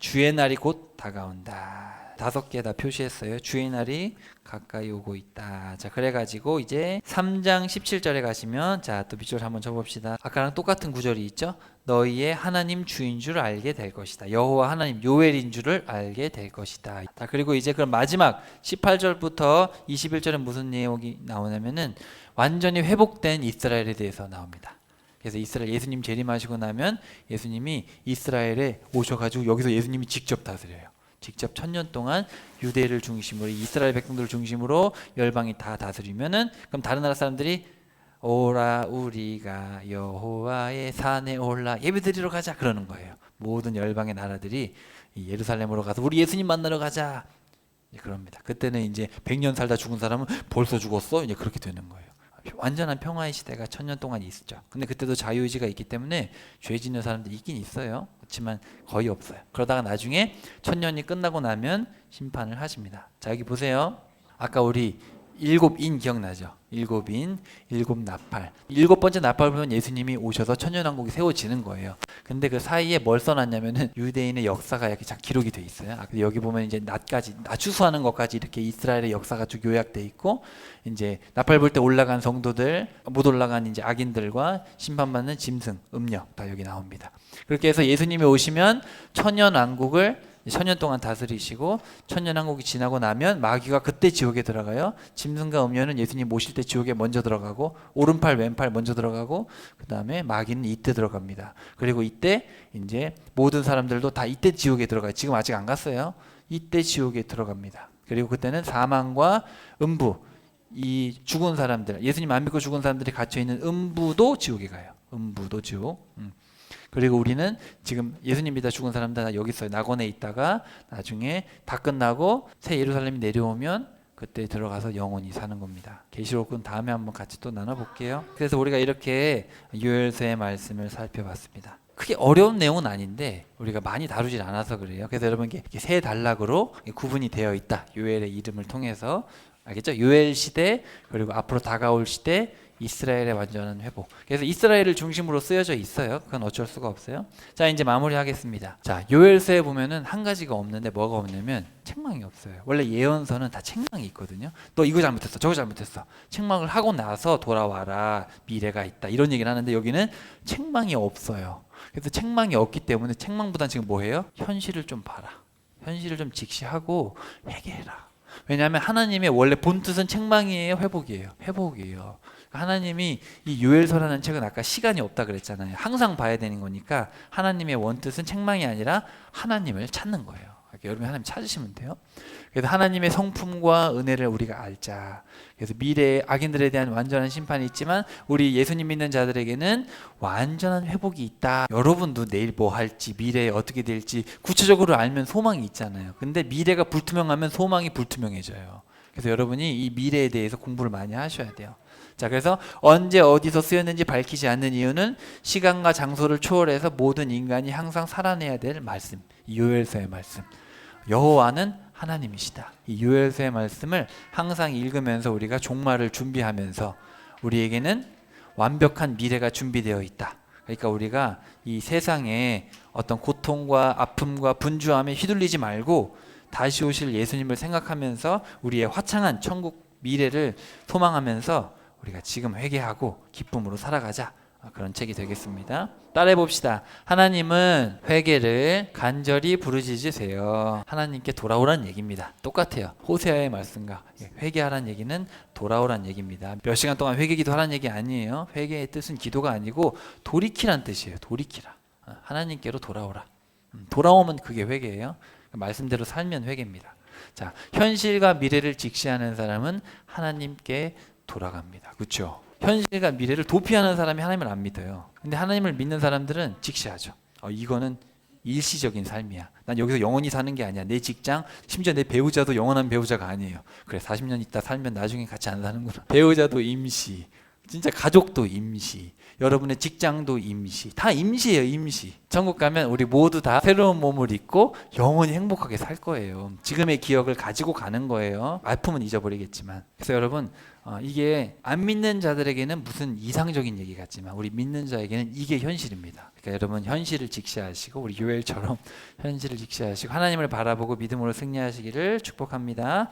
A: 주의 날이 곧 다가온다. 5개 다 표시했어요. 주의 날이 가까이 오고 있다. 자, 그래가지고 이제 3장 17절에 가시면 자, 또 밑줄 한번 쳐봅시다. 아까랑 똑같은 구절이 있죠. 너희의 하나님 주인 줄 알게 될 것이다. 여호와 하나님 요엘인 줄을 알게 될 것이다. 자, 그리고 이제 그럼 마지막 18절부터 21절은 무슨 내용이 나오냐면은 완전히 회복된 이스라엘에 대해서 나옵니다. 그래서 이스라엘 예수님 재림하시고 나면 예수님이 이스라엘에 오셔가지고 여기서 예수님이 직접 다스려요. 직접 1000년 동안 유대를 중심으로 이스라엘 백성들을 중심으로 열방이 다 다스리면은 그럼 다른 나라 사람들이 오라 우리가 여호와의 산에 올라 예배드리러 가자 그러는 거예요. 모든 열방의 나라들이 예루살렘으로 가서 우리 예수님 만나러 가자. 그럽니다. 그때는 이제 100년 살다 죽은 사람은 벌써 죽었어? 이제 그렇게 되는 거예요. 완전한 평화의 시대가 1000년 동안 있었죠. 근데 그때도 자유의지가 있기 때문에 죄 짓는 사람들이 있긴 있어요. 그렇지만 거의 없어요. 그러다가 나중에 1000년이 끝나고 나면 심판을 하십니다. 자, 여기 보세요. 아까 우리 일곱 인 기억나죠? 일곱 인, 일곱 나팔. 일곱 번째 나팔 보면 예수님이 오셔서 천년왕국이 세워지는 거예요. 근데 그 사이에 뭘 써놨냐면은 유대인의 역사가 이렇게 잘 기록이 돼 있어요. 근데 여기 보면 이제 낮 추수하는 것까지 이렇게 이스라엘의 역사가 쭉 요약돼 있고, 이제 나팔 불 때 올라간 성도들, 못 올라간 이제 악인들과 심판받는 짐승, 음녀 다 여기 나옵니다. 그렇게 해서 예수님이 오시면 천년왕국을 천년 동안 다스리시고 천년왕국이 지나고 나면 마귀가 그때 지옥에 들어가요. 짐승과 음녀는 예수님 모실 때 지옥에 먼저 들어가고 오른팔 왼팔 먼저 들어가고 그 다음에 마귀는 이때 들어갑니다. 그리고 이때 이제 모든 사람들도 다 이때 지옥에 들어가요. 지금 아직 안 갔어요. 이때 지옥에 들어갑니다. 그리고 그때는 사망과 음부, 이 죽은 사람들, 예수님 안 믿고 죽은 사람들이 갇혀 있는 음부도 지옥에 가요. 음부도 지옥. 그리고 우리는 지금 예수님 믿어 죽은 사람들 다 여기 있어요. 낙원에 있다가 나중에 다 끝나고 새 예루살렘이 내려오면 그때 들어가서 영원히 사는 겁니다. 계시록은 다음에 한번 같이 또 나눠볼게요. 그래서 우리가 이렇게 요엘서의 말씀을 살펴봤습니다. 크게 어려운 내용은 아닌데 우리가 많이 다루질 않아서 그래요. 그래서 여러분 이게 세 단락으로 구분이 되어 있다. 요엘의 이름을 통해서 알겠죠? 요엘 시대 그리고 앞으로 다가올 시대 이스라엘의 완전한 회복. 그래서 이스라엘을 중심으로 쓰여져 있어요. 그건 어쩔 수가 없어요. 자, 이제 마무리하겠습니다. 자, 요엘서에 보면은 한 가지가 없는데 뭐가 없냐면 책망이 없어요. 원래 예언서는 다 책망이 있거든요. 너 이거 잘못했어, 저거 잘못했어. 책망을 하고 나서 돌아와라, 미래가 있다 이런 얘기를 하는데 여기는 책망이 없어요. 그래서 책망이 없기 때문에 책망보다는 지금 뭐예요? 현실을 좀 봐라. 현실을 좀 직시하고 회개해라. 왜냐하면 하나님의 원래 본뜻은 책망이에요, 회복이에요? 회복이에요. 하나님이 이 요엘서라는 책은 아까 시간이 없다 그랬잖아요. 항상 봐야 되는 거니까 하나님의 원뜻은 책망이 아니라 하나님을 찾는 거예요. 여러분이 하나님 찾으시면 돼요. 그래서 하나님의 성품과 은혜를 우리가 알자. 그래서 미래에 악인들에 대한 완전한 심판이 있지만 우리 예수님 믿는 자들에게는 완전한 회복이 있다. 여러분도 내일 뭐 할지 미래에 어떻게 될지 구체적으로 알면 소망이 있잖아요. 근데 미래가 불투명하면 소망이 불투명해져요. 그래서 여러분이 이 미래에 대해서 공부를 많이 하셔야 돼요. 자, 그래서 언제 어디서 쓰였는지 밝히지 않는 이유는 시간과 장소를 초월해서 모든 인간이 항상 살아내야 될 말씀, 이 요엘서의 말씀. 여호와는 하나님이시다. 이 요엘서의 말씀을 항상 읽으면서 우리가 종말을 준비하면서 우리에게는 완벽한 미래가 준비되어 있다. 그러니까 우리가 이 세상에 어떤 고통과 아픔과 분주함에 휘둘리지 말고 다시 오실 예수님을 생각하면서 우리의 화창한 천국 미래를 소망하면서 우리가 지금 회개하고 기쁨으로 살아가자. 그런 책이 되겠습니다. 따라해 봅시다. 하나님은 회개를 간절히 부르짖으세요. 하나님께 돌아오라는 얘기입니다. 똑같아요. 호세아의 말씀과 회개하라는 얘기는 돌아오라는 얘기입니다. 몇 시간 동안 회개기도 하라는 얘기 아니에요. 회개의 뜻은 기도가 아니고 돌이키라는 뜻이에요. 돌이키라. 하나님께로 돌아오라. 돌아오면 그게 회개예요. 말씀대로 살면 회개입니다. 자, 현실과 미래를 직시하는 사람은 하나님께 돌아갑니다. 그렇죠? 현실과 미래를 도피하는 사람이 하나님을 안 믿어요. 근데 하나님을 믿는 사람들은 직시하죠. 이거는 일시적인 삶이야. 난 여기서 영원히 사는 게 아니야. 내 직장, 심지어 내 배우자도 영원한 배우자가 아니에요. 그래, 40년 있다 살면 나중에 같이 안 사는구나. 배우자도 임시, 진짜 가족도 임시, 여러분의 직장도 임시, 다 임시예요. 임시. 천국 가면 우리 모두 다 새로운 몸을 입고 영원히 행복하게 살 거예요. 지금의 기억을 가지고 가는 거예요. 아픔은 잊어버리겠지만. 그래서 여러분, 이게 안 믿는 자들에게는 무슨 이상적인 얘기 같지만 우리 믿는 자에게는 이게 현실입니다. 그러니까 여러분 현실을 직시하시고 우리 요엘처럼 현실을 직시하시고 하나님을 바라보고 믿음으로 승리하시기를 축복합니다.